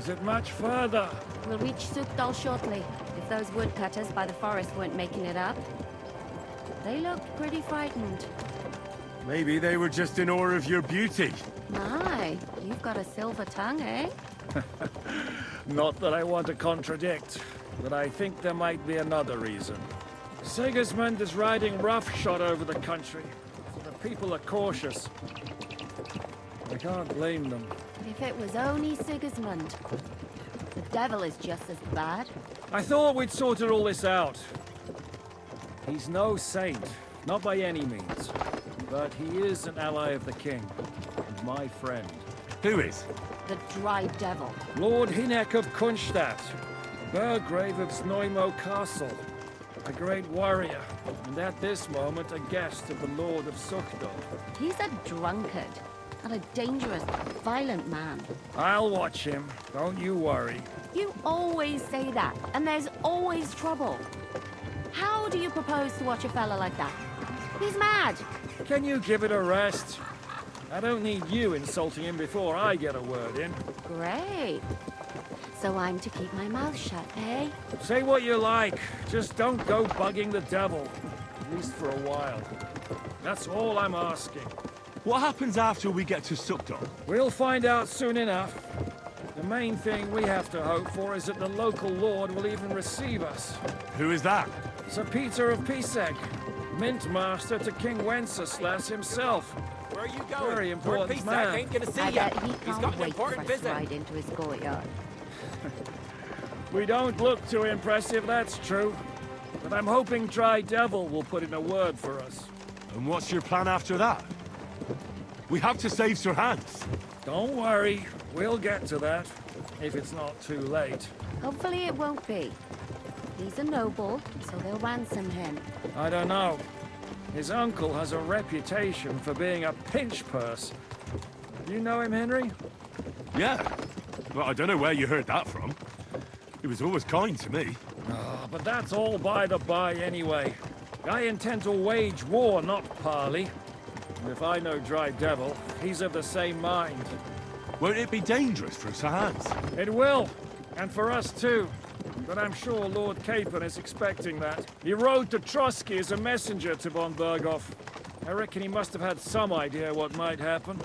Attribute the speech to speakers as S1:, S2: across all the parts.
S1: Is it much further?
S2: We'll reach Sukdal shortly, if those woodcutters by the forest weren't making it up. They looked pretty frightened.
S3: Maybe they were just in awe of your beauty.
S2: My, you've got a silver tongue, eh?
S1: Not that I want to contradict, but I think there might be another reason. Sigismund is riding roughshod over the country, so the people are cautious. I can't blame them.
S2: If it was only Sigismund. The devil is just as bad.
S1: I thought we'd sorted all this out. He's no saint, not by any means. But he is an ally of the king, and my friend.
S3: Who is?
S2: The dry devil.
S1: Lord Hinek of Kunstadt, Burgrave of Znojmo Castle, a great warrior, and at this moment a guest of the Lord of Sukdal.
S2: He's a drunkard, and a dangerous, violent man.
S1: I'll watch him, don't you worry.
S2: You always say that, and there's always trouble. How do you propose to watch a fella like that? He's mad.
S1: Can you give it a rest? I don't need you insulting him before I get a word in.
S2: Great. So I'm to keep my mouth shut, eh?
S1: Say what you like, just don't go bugging the devil. At least for a while. That's all I'm asking.
S3: What happens after we get to Sukdal?
S1: We'll find out soon enough. The main thing we have to hope for is that the local lord will even receive us.
S3: Who is that?
S1: Sir Peter of Piszek, Mint Master to King Wenceslas himself.
S4: Where are you going?
S1: Very important
S4: Lord Piszek
S1: man.
S4: ain't gonna see
S2: I
S4: you.
S2: bet he
S4: He's
S2: can't
S4: got an
S2: wait for
S4: important
S2: us to
S4: visit.
S2: ride into his courtyard.
S1: We don't look too impressive, that's true. But I'm hoping Dry Devil will put in a word for us.
S3: And what's your plan after that? We have to save Sir Hans.
S1: Don't worry, we'll get to that, if it's not too late.
S2: Hopefully it won't be. He's a noble, so they'll ransom him.
S1: I don't know. His uncle has a reputation for being a pinch purse. You know him, Henry?
S3: Yeah. Well, I don't know where you heard that from. He was always kind to me.
S1: Oh, but that's all by the by anyway. I intend to wage war, not parley. And if I know Dry Devil, he's of the same mind.
S3: Won't it be dangerous for Sir Hans?
S1: It will, and for us too. But I'm sure Lord Capon is expecting that. He rode to Trotsky as a messenger to von Berghoff. I reckon he must have had some idea what might happen.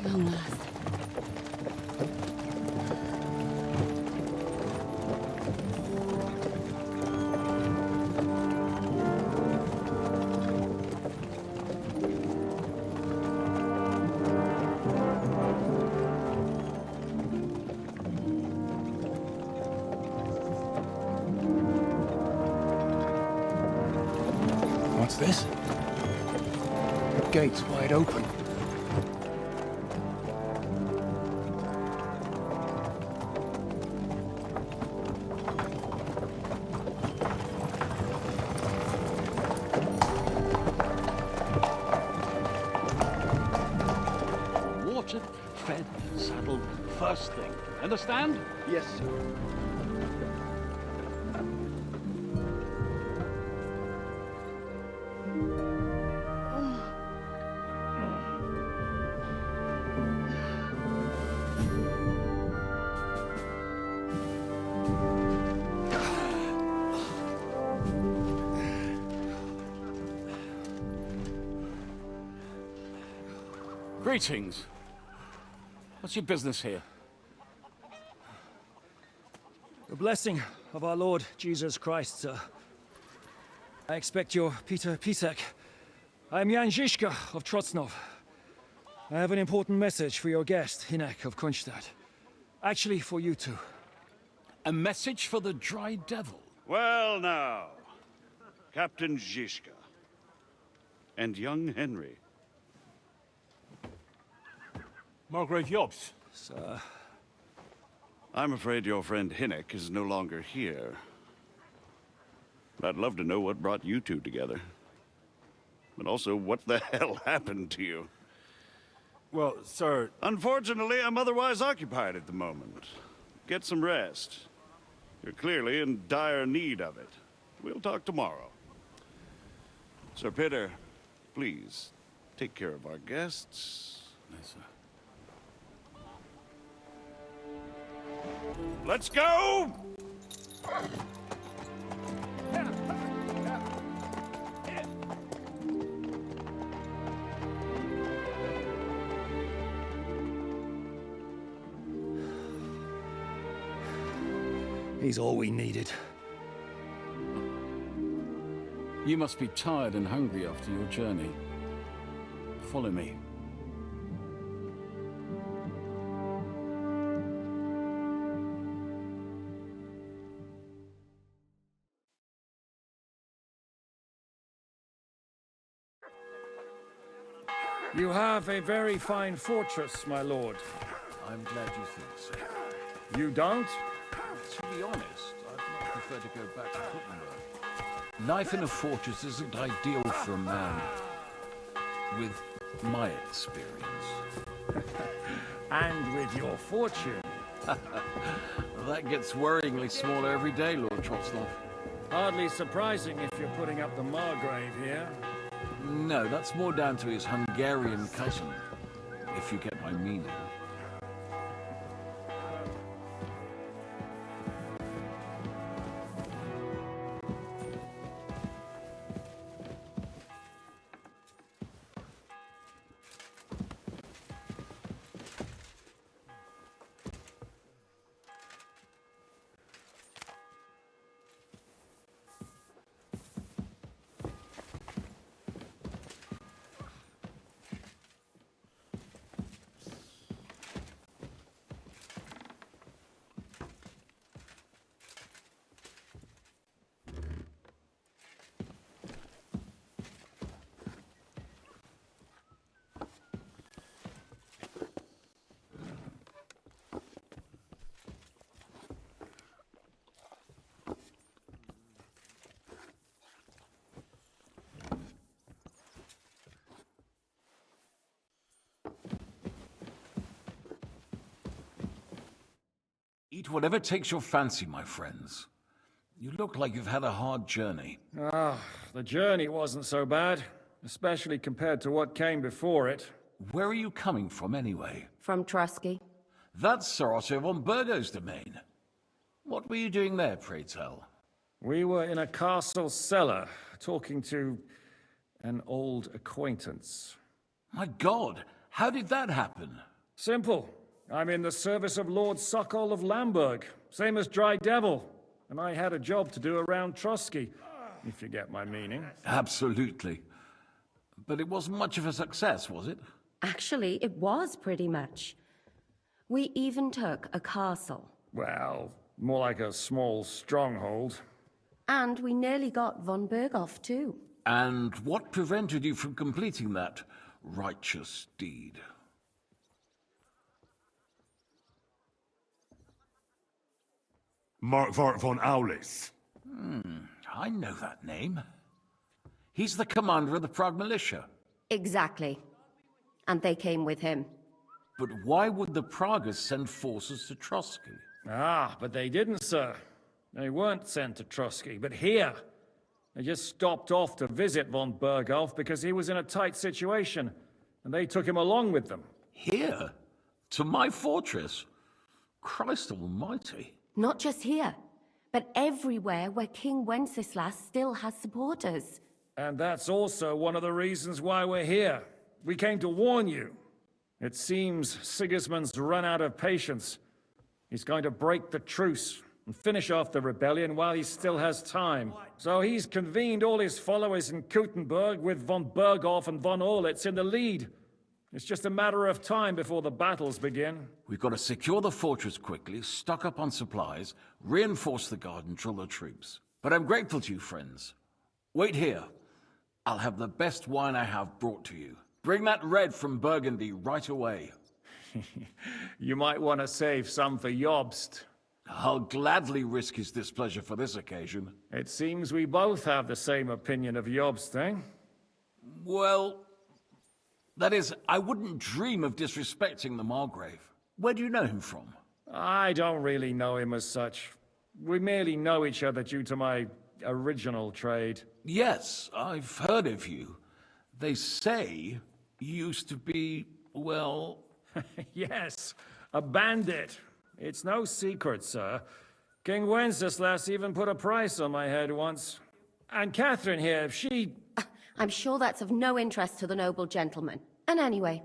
S2: Long last.
S5: What's this? The gate's wide open.
S6: Watered, fed, saddled, first thing. Understand?
S5: Yes, sir.
S6: Greetings. What's your business here?
S1: The blessing of our Lord Jesus Christ, sir. I expect you're Peter Piszek. I am Jan Ziska of Trotsnov. I have an important message for your guest, Hinek of Kunstadt. Actually, for you two.
S6: A message for the Dry Devil.
S7: Well now, Captain Ziska and young Henry.
S3: Margrave Jobs.
S1: Sir.
S7: I'm afraid your friend Hinek is no longer here. I'd love to know what brought you two together. But also, what the hell happened to you?
S3: Well, sir,
S7: Unfortunately, I'm otherwise occupied at the moment. Get some rest. You're clearly in dire need of it. We'll talk tomorrow. Sir Peter, please, take care of our guests.
S6: Yes, sir.
S7: Let's go!
S1: He's all we needed.
S6: You must be tired and hungry after your journey. Follow me.
S1: You have a very fine fortress, my lord.
S6: I'm glad you think so.
S1: You don't?
S6: To be honest, I'd much prefer to go back to Kuttenberg. Life in a fortress isn't ideal for a man with my experience.
S1: And with your fortune.
S6: That gets worryingly smaller every day, Lord Trotsnov.
S1: Hardly surprising if you're putting up the Margrave here.
S6: No, that's more down to his Hungarian cousin, if you get my meaning. Eat whatever takes your fancy, my friends. You look like you've had a hard journey.
S1: The journey wasn't so bad, especially compared to what came before it.
S6: Where are you coming from, anyway?
S2: From Trusky.
S6: That's Sir Otto von Burgo's domain. What were you doing there, pray tell?
S1: We were in a castle cellar, talking to an old acquaintance.
S6: My God, how did that happen?
S1: Simple. I'm in the service of Lord Sokol of Lamberg, same as Dry Devil, and I had a job to do around Trusky, if you get my meaning.
S6: Absolutely. But it wasn't much of a success, was it?
S2: Actually, it was pretty much. We even took a castle.
S1: Well, more like a small stronghold.
S2: And we nearly got von Berghoff, too.
S6: And what prevented you from completing that righteous deed?
S3: Markvart von Aulis.
S6: I know that name. He's the commander of the Prague militia.
S2: Exactly. And they came with him.
S6: But why would the Praguers send forces to Trusky?
S1: But they didn't, sir. They weren't sent to Trusky, but here. They just stopped off to visit von Berghoff because he was in a tight situation, and they took him along with them.
S6: Here? To my fortress? Christ almighty.
S2: Not just here, but everywhere where King Wenceslas still has supporters.
S1: And that's also one of the reasons why we're here. We came to warn you. It seems Sigismund's run out of patience. He's going to break the truce and finish off the rebellion while he still has time. So he's convened all his followers in Kuttenberg with von Berghoff and von Orlitz in the lead. It's just a matter of time before the battles begin.
S6: We've got to secure the fortress quickly, stock up on supplies, reinforce the guard and drill the troops. But I'm grateful to you, friends. Wait here. I'll have the best wine I have brought to you. Bring that red from Burgundy right away.
S1: You might want to save some for Jobst.
S6: I'll gladly risk his displeasure for this occasion.
S1: It seems we both have the same opinion of Jobst, eh?
S6: Well, that is, I wouldn't dream of disrespecting the Margrave. Where do you know him from?
S1: I don't really know him as such. We merely know each other due to my original trade.
S6: Yes, I've heard of you. They say you used to be, well...
S1: Yes, a bandit. It's no secret, sir. King Wenceslas even put a price on my head once. And Catherine here, she...
S2: I'm sure that's of no interest to the noble gentleman. And anyway,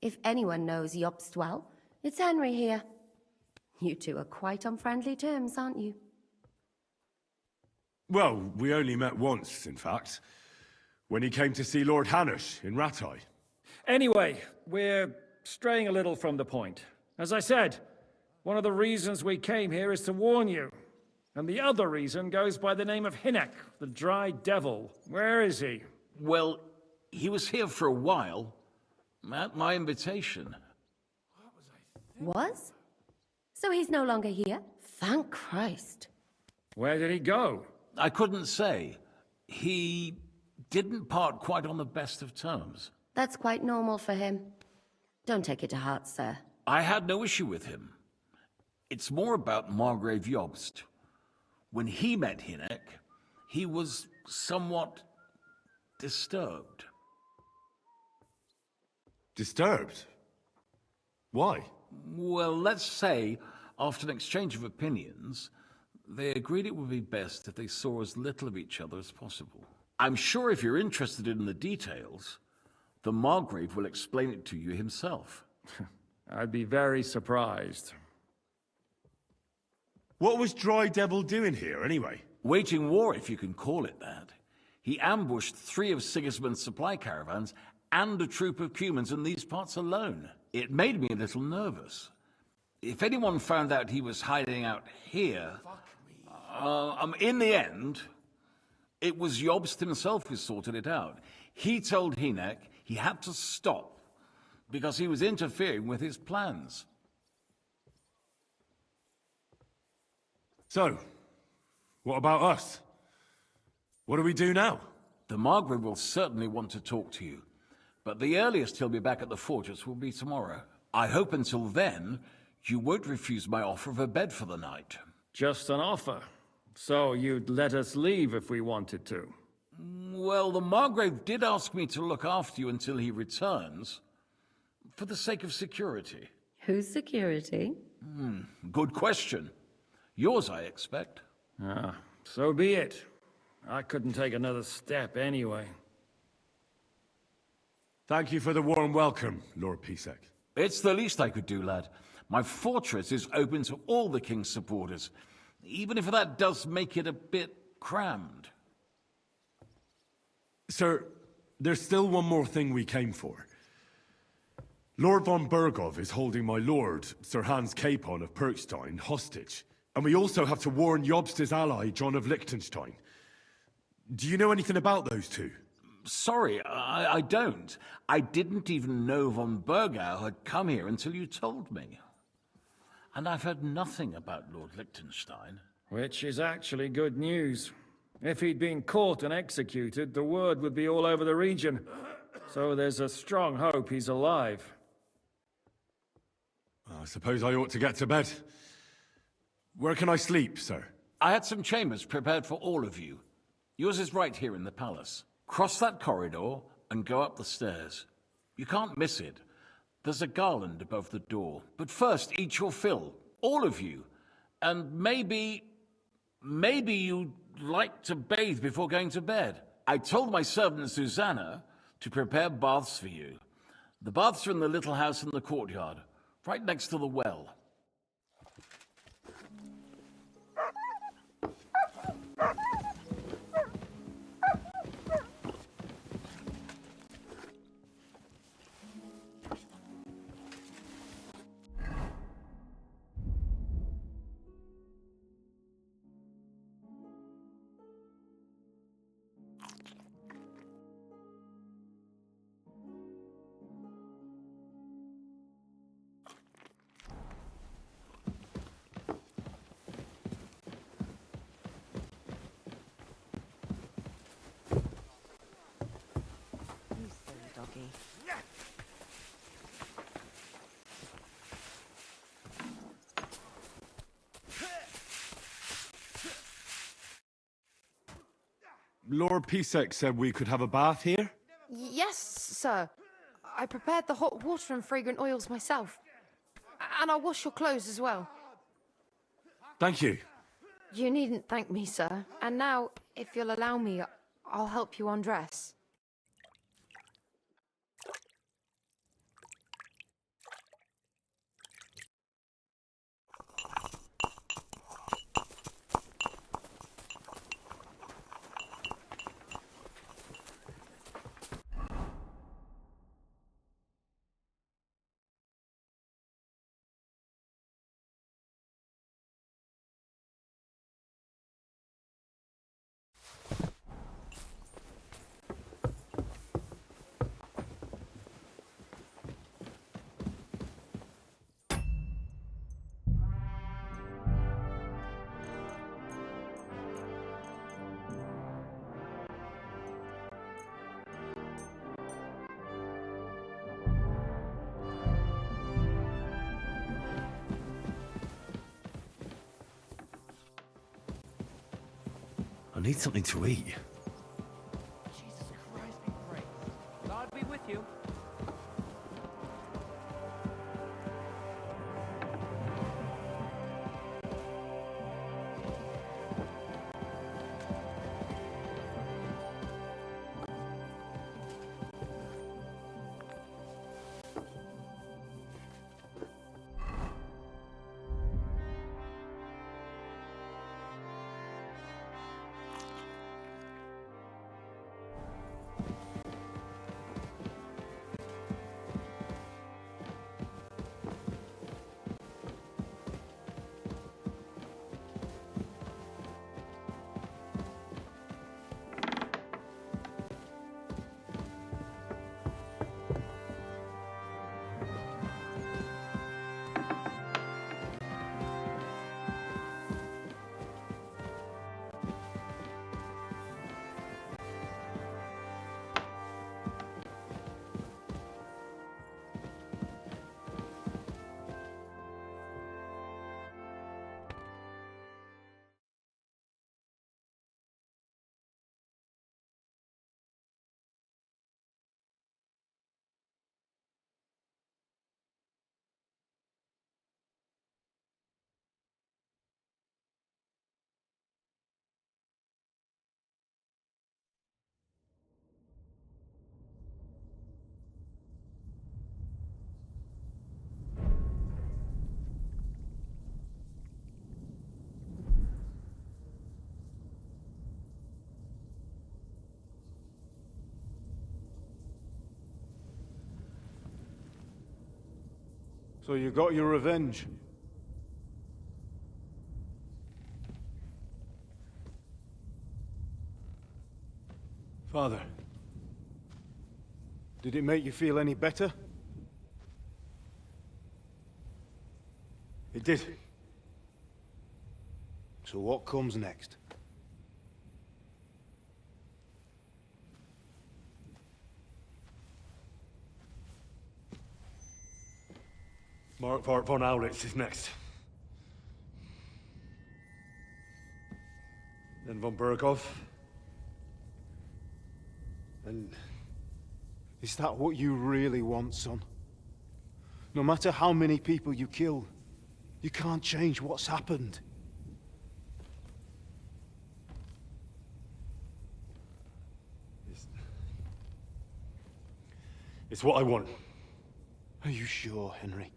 S2: if anyone knows Jobst well, it's Henry here. You two are quite on friendly terms, aren't you?
S3: Well, we only met once, in fact. When he came to see Lord Hanush in Rattay.
S1: Anyway, we're straying a little from the point. As I said, one of the reasons we came here is to warn you. And the other reason goes by the name of Hinek, the Dry Devil. Where is he?
S6: Well, he was here for a while, at my invitation.
S2: Was? So he's no longer here? Thank Christ.
S1: Where did he go?
S6: I couldn't say. He didn't part quite on the best of terms.
S2: That's quite normal for him. Don't take it to heart, sir.
S6: I had no issue with him. It's more about Margrave Jobst. When he met Hinek, he was somewhat disturbed.
S3: Disturbed? Why?
S6: Well, let's say, after an exchange of opinions, they agreed it would be best if they saw as little of each other as possible. I'm sure if you're interested in the details, the Margrave will explain it to you himself.
S1: I'd be very surprised.
S3: What was Dry Devil doing here, anyway?
S6: Waging war, if you can call it that. He ambushed 3 of Sigismund's supply caravans and a troop of Cumans in these parts alone. It made me a little nervous. If anyone found out he was hiding out here... in the end, it was Jobst himself who sorted it out. He told Hinek he had to stop because he was interfering with his plans.
S3: So, what about us? What do we do now?
S6: The Margrave will certainly want to talk to you, but the earliest he'll be back at the fortress will be tomorrow. I hope until then, you won't refuse my offer of a bed for the night.
S1: Just an offer. So you'd let us leave if we wanted to?
S6: Well, the Margrave did ask me to look after you until he returns, for the sake of security.
S2: Whose security?
S6: Good question. Yours, I expect.
S1: Ah, so be it. I couldn't take another step anyway.
S3: Thank you for the warm welcome, Lord Piszek.
S6: It's the least I could do, lad. My fortress is open to all the king's supporters, even if that does make it a bit crammed.
S3: Sir, there's still one more thing we came for. Lord von Bergov is holding my lord, Sir Hans Capon of Perkstein, hostage. And we also have to warn Jobst's ally, John of Liechtenstein. Do you know anything about those two?
S6: Sorry, I don't. I didn't even know von Bergau had come here until you told me. And I've heard nothing about Lord Liechtenstein.
S1: Which is actually good news. If he'd been caught and executed, the word would be all over the region. So there's a strong hope he's alive.
S3: I suppose I ought to get to bed. Where can I sleep, sir?
S6: I had some chambers prepared for all of you. Yours is right here in the palace. Cross that corridor and go up the stairs. You can't miss it. There's a garland above the door. But first, eat your fill. All of you. And maybe you'd like to bathe before going to bed. I told my servant Susanna to prepare baths for you. The baths are in the little house in the courtyard, right next to the well.
S3: Lord Piszek said we could have a bath here?
S4: Yes, sir. I prepared the hot water and fragrant oils myself. And I'll wash your clothes as well.
S3: Thank you.
S4: You needn't thank me, sir. And now, if you'll allow me, I'll help you undress.
S3: I need something to eat.
S8: Jesus Christ be praised. God be with you.
S9: So you got your revenge? Father, did it make you feel any better? It did. So what comes next?
S3: Mark von Aulitz is next. Then von Burgov.
S9: And is that what you really want, son? No matter how many people you kill, you can't change what's happened.
S3: It's what I want.
S9: Are you sure, Henry?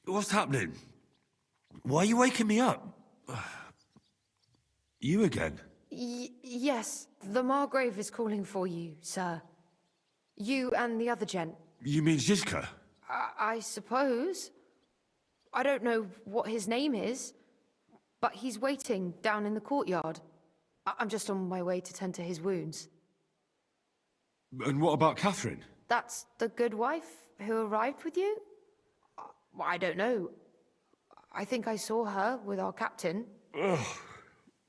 S3: What's happening? Why are you waking me up? You again?
S4: Yes, the Margrave is calling for you, sir. You and the other gent.
S3: You mean Ziska?
S4: I suppose. I don't know what his name is, but he's waiting down in the courtyard. I'm just on my way to tend to his wounds.
S3: And what about Katherine?
S4: That's the good wife who arrived with you? I don't know. I think I saw her with our captain.
S3: Oh,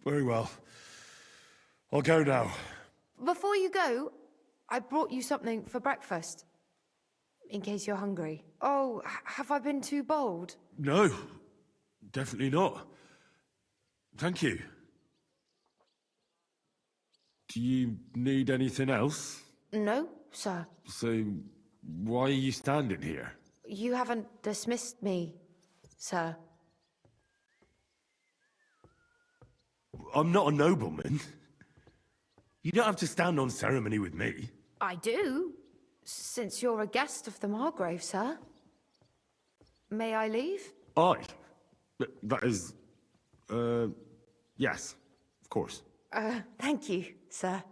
S3: very well. I'll go now.
S4: Before you go, I brought you something for breakfast. In case you're hungry. Oh, have I been too bold?
S3: No, definitely not. Thank you. Do you need anything else?
S4: No, sir.
S3: So, why are you standing here?
S4: You haven't dismissed me, sir.
S3: I'm not a nobleman. You don't have to stand on ceremony with me.
S4: I do, since you're a guest of the Margrave, sir. May I leave?
S3: That is... yes, of course.
S4: Thank you, sir.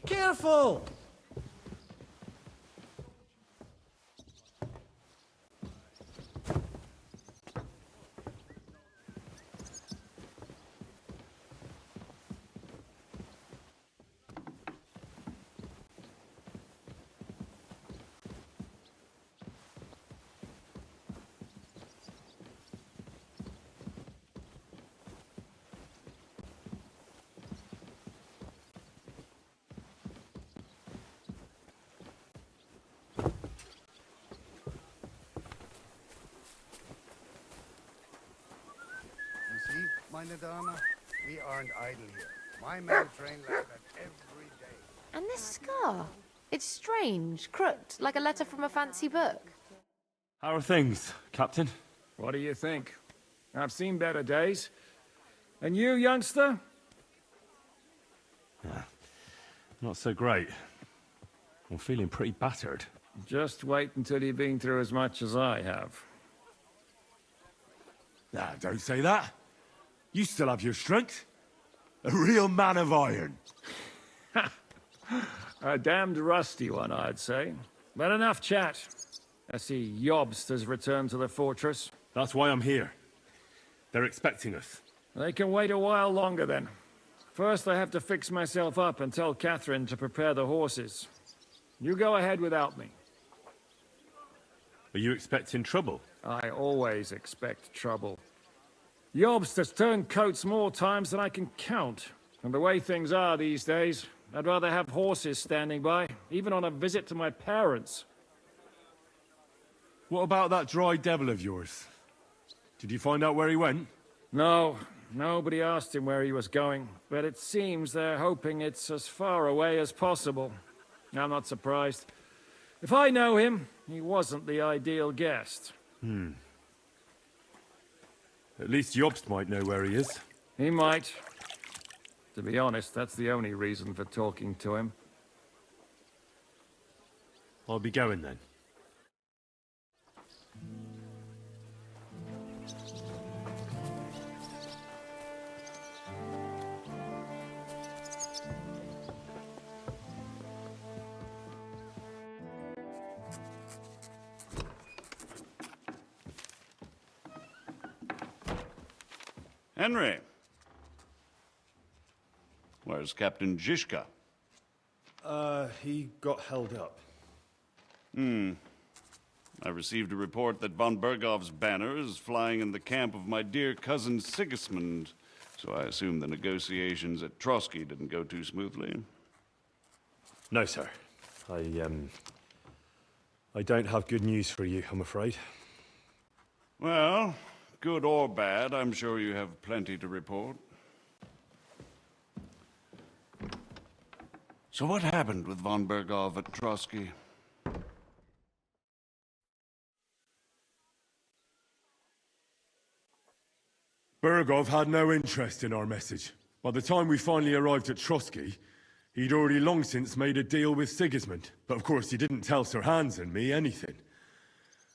S1: Careful!
S10: Meine Dame, we aren't idle here. My men train like that every day.
S4: And this scar? It's strange, crooked, like a letter from a fancy book.
S3: How are things, Captain?
S1: What do you think? I've seen better days. And you, youngster?
S3: Not so great. I'm feeling pretty battered.
S1: Just wait until you've been through as much as I have.
S3: Nah, don't say that. You still have your strength. A real man of iron.
S1: A damned rusty one, I'd say. But enough chat. I see Jobst has returned to the fortress.
S3: That's why I'm here. They're expecting us.
S1: They can wait a while longer then. First, I have to fix myself up and tell Katherine to prepare the horses. You go ahead without me.
S3: Are you expecting trouble?
S1: I always expect trouble. Jobst has turned coats more times than I can count. And the way things are these days, I'd rather have horses standing by, even on a visit to my parents.
S3: What about that dry devil of yours? Did you find out where he went?
S1: No, nobody asked him where he was going, but it seems they're hoping it's as far away as possible. I'm not surprised. If I know him, he wasn't the ideal guest.
S3: At least Jobst might know where he is.
S1: He might. To be honest, that's the only reason for talking to him.
S3: I'll be going then.
S7: Henry. Where's Captain Ziska?
S3: He got held up.
S7: I received a report that von Bergov's banner is flying in the camp of my dear cousin Sigismund, so I assume the negotiations at Trotsky didn't go too smoothly.
S3: No, sir. I don't have good news for you, I'm afraid.
S7: Well, good or bad, I'm sure you have plenty to report. So what happened with von Bergov at Trotsky?
S3: Bergov had no interest in our message. By the time we finally arrived at Trotsky, he'd already long since made a deal with Sigismund. But of course he didn't tell Sir Hans and me anything.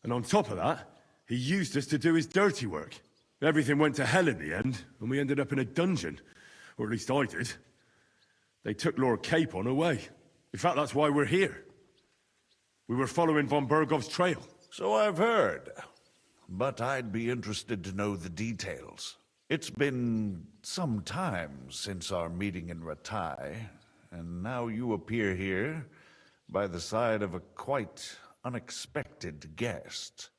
S3: And on top of that, he used us to do his dirty work. Everything went to hell in the end, and we ended up in a dungeon. Or at least I did. They took Lord Capon away. In fact, that's why we're here. We were following von Bergov's trail.
S11: So I've heard. But I'd be interested to know the details. It's been some time since our meeting in Ratai, and now you appear here by the side of a quite unexpected guest.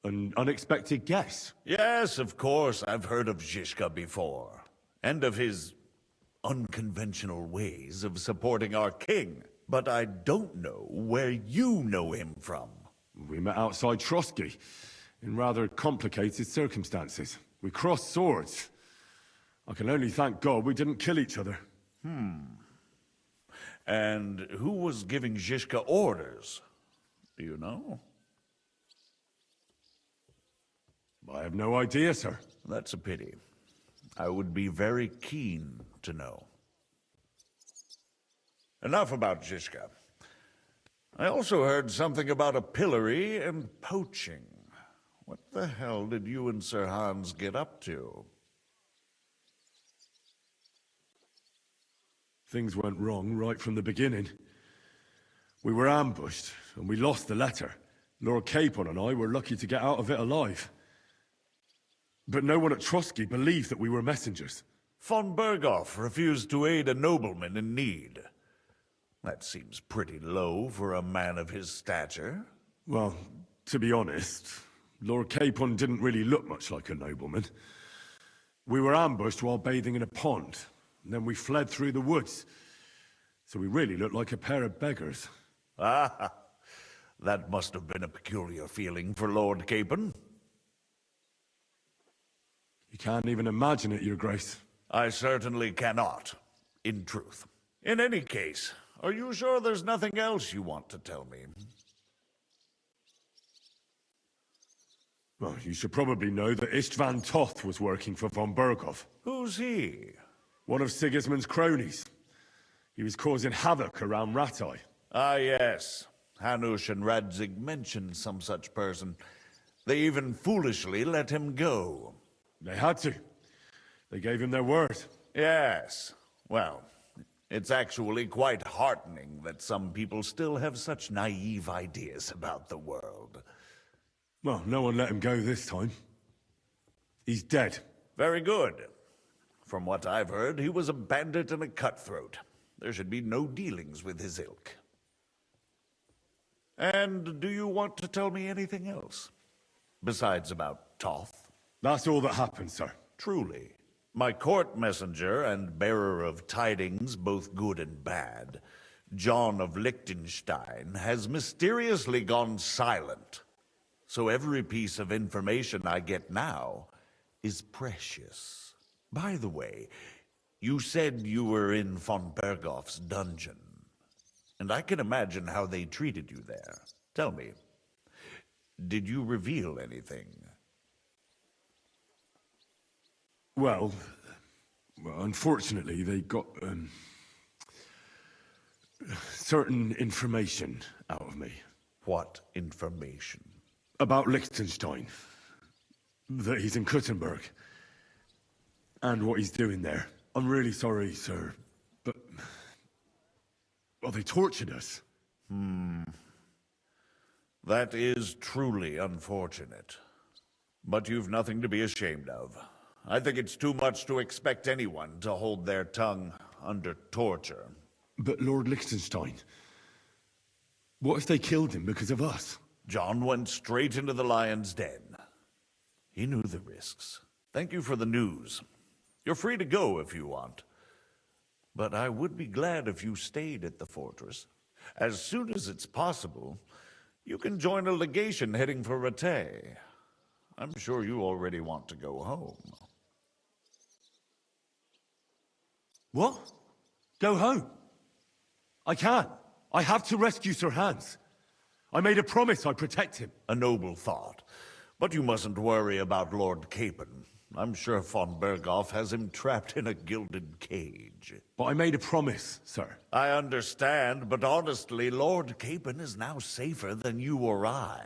S3: An unexpected guess?
S11: Yes, of course, I've heard of Ziska before, and of his unconventional ways of supporting our king. But I don't know where you know him from.
S3: We met outside Trotsky, in rather complicated circumstances. We crossed swords. I can only thank God we didn't kill each other.
S11: And who was giving Ziska orders? Do you know?
S3: I have no idea, sir.
S11: That's a pity. I would be very keen to know. Enough about Ziska. I also heard something about a pillory and poaching. What the hell did you and Sir Hans get up to?
S3: Things went wrong right from the beginning. We were ambushed, and we lost the letter. Lord Capon and I were lucky to get out of it alive. But no one at Trotsky believed that we were messengers.
S11: Von Berghoff refused to aid a nobleman in need. That seems pretty low for a man of his stature.
S3: Well, to be honest, Lord Capon didn't really look much like a nobleman. We were ambushed while bathing in a pond, and then we fled through the woods. So we really looked like a pair of beggars.
S11: Ah, that must have been a peculiar feeling for Lord Capon.
S3: You can't even imagine it, Your Grace.
S11: I certainly cannot, in truth. In any case, are you sure there's nothing else you want to tell me?
S3: Well, you should probably know that Istvan Toth was working for von Berghoff.
S11: Who's he?
S3: One of Sigismund's cronies. He was causing havoc around Ratai.
S11: Ah, yes. Hanush and Radzig mentioned some such person. They even foolishly let him go.
S3: They had to. They gave him their word.
S11: Yes. Well, it's actually quite heartening that some people still have such naive ideas about the world.
S3: Well, no one let him go this time. He's dead.
S11: Very good. From what I've heard, he was a bandit and a cutthroat. There should be no dealings with his ilk. And do you want to tell me anything else? Besides about Toth?
S3: That's all that happened, sir.
S11: Truly. My court messenger and bearer of tidings, both good and bad, John of Liechtenstein, has mysteriously gone silent. So every piece of information I get now is precious. By the way, you said you were in von Berghoff's dungeon, and I can imagine how they treated you there. Tell me, did you reveal anything?
S3: Well, unfortunately, they got certain information out of me.
S11: What information?
S3: About Liechtenstein. That he's in Kuttenberg. And what he's doing there. I'm really sorry, sir, but... well, they tortured us.
S11: That is truly unfortunate. But you've nothing to be ashamed of. I think it's too much to expect anyone to hold their tongue under torture.
S3: But Lord Liechtenstein... what if they killed him because of us?
S11: John went straight into the lion's den. He knew the risks. Thank you for the news. You're free to go if you want. But I would be glad if you stayed at the fortress. As soon as it's possible, you can join a legation heading for Rattay. I'm sure you already want to go home.
S3: What? Go home? I can't. I have to rescue Sir Hans. I made a promise I'd protect him.
S11: A noble thought. But you mustn't worry about Lord Capon. I'm sure von Berghoff has him trapped in a gilded cage.
S3: But I made a promise, sir.
S11: I understand, but honestly, Lord Capon is now safer than you or I.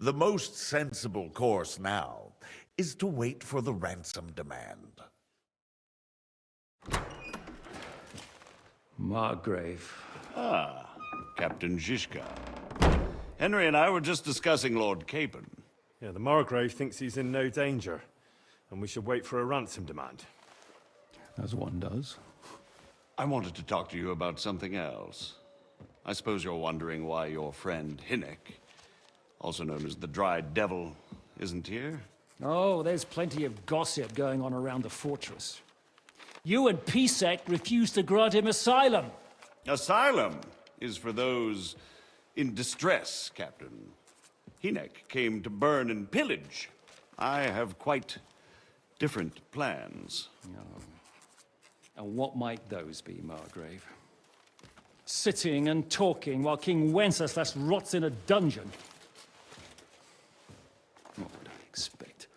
S11: The most sensible course now is to wait for the ransom demand.
S1: Margrave.
S7: Ah, Captain Ziska. Henry and I were just discussing Lord Capon.
S12: Yeah, the Margrave thinks he's in no danger, and we should wait for a ransom demand.
S1: As one does.
S7: I wanted to talk to you about something else. I suppose you're wondering why your friend Hinek, also known as the Dried Devil, isn't here?
S1: Oh, there's plenty of gossip going on around the fortress. You and Piszek refused to grant him asylum.
S7: Asylum is for those in distress, Captain. Hinek came to burn and pillage. I have quite different plans.
S1: Oh. And what might those be, Margrave? Sitting and talking while King Wenceslas rots in a dungeon. What would I expect?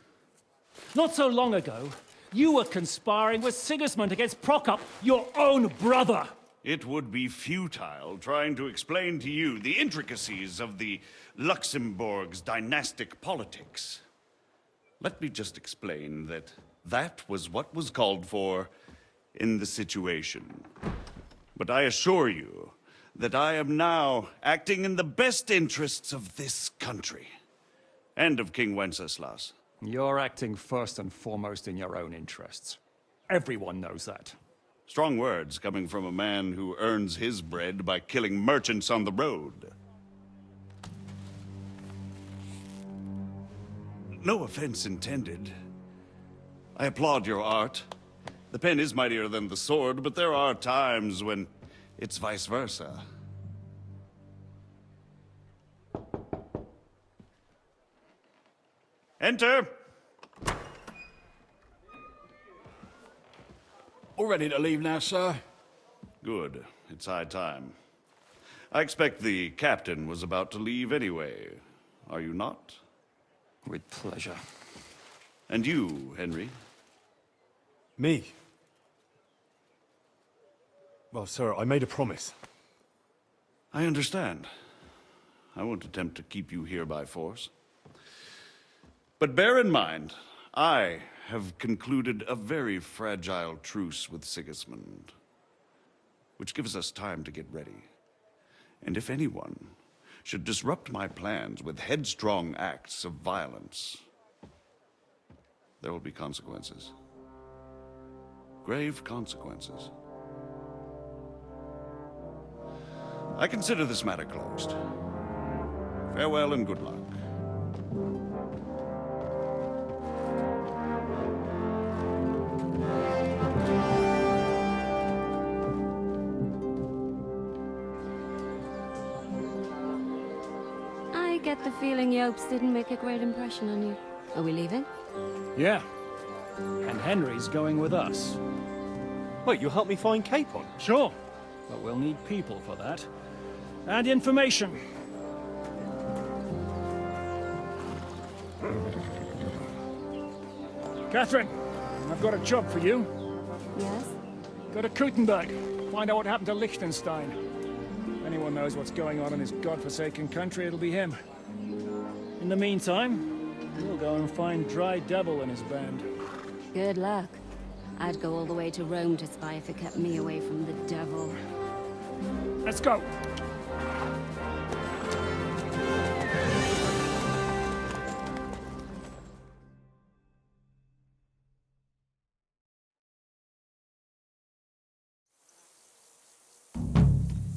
S1: Not so long ago, you were conspiring with Sigismund against Prokop, your own brother.
S7: It would be futile trying to explain to you the intricacies of the Luxembourg's dynastic politics. Let me just explain that that was what was called for in the situation. But I assure you that I am now acting in the best interests of this country and of King Wenceslas.
S1: You're acting first and foremost in your own interests. Everyone knows that.
S7: Strong words coming from a man who earns his bread by killing merchants on the road. No offense intended. I applaud your art. The pen is mightier than the sword, but there are times when it's vice versa. Enter!
S6: All ready to leave now, sir?
S7: Good. It's high time. I expect the captain was about to leave anyway. Are you not?
S1: With pleasure.
S7: And you, Henry?
S12: Me? Well, sir, I made a promise.
S7: I understand. I won't attempt to keep you here by force. But bear in mind, I have concluded a very fragile truce with Sigismund, which gives us time to get ready. And if anyone should disrupt my plans with headstrong acts of violence, there will be consequences. Grave consequences. I consider this matter closed. Farewell and good luck.
S2: I get the feeling Yopes didn't make a great impression on you. Are we leaving?
S1: Yeah. And Henry's going with us.
S12: Wait, you'll help me find Capon?
S1: Sure. But we'll need people for that. And information. Katherine, I've got a job for you.
S2: Yes?
S1: Go to Kuttenberg. Find out what happened to Liechtenstein. If anyone knows what's going on in this godforsaken country, it'll be him. In the meantime, we'll go and find Dry Devil and his band.
S2: Good luck. I'd go all the way to Rome to spy if it kept me away from the devil.
S1: Let's go.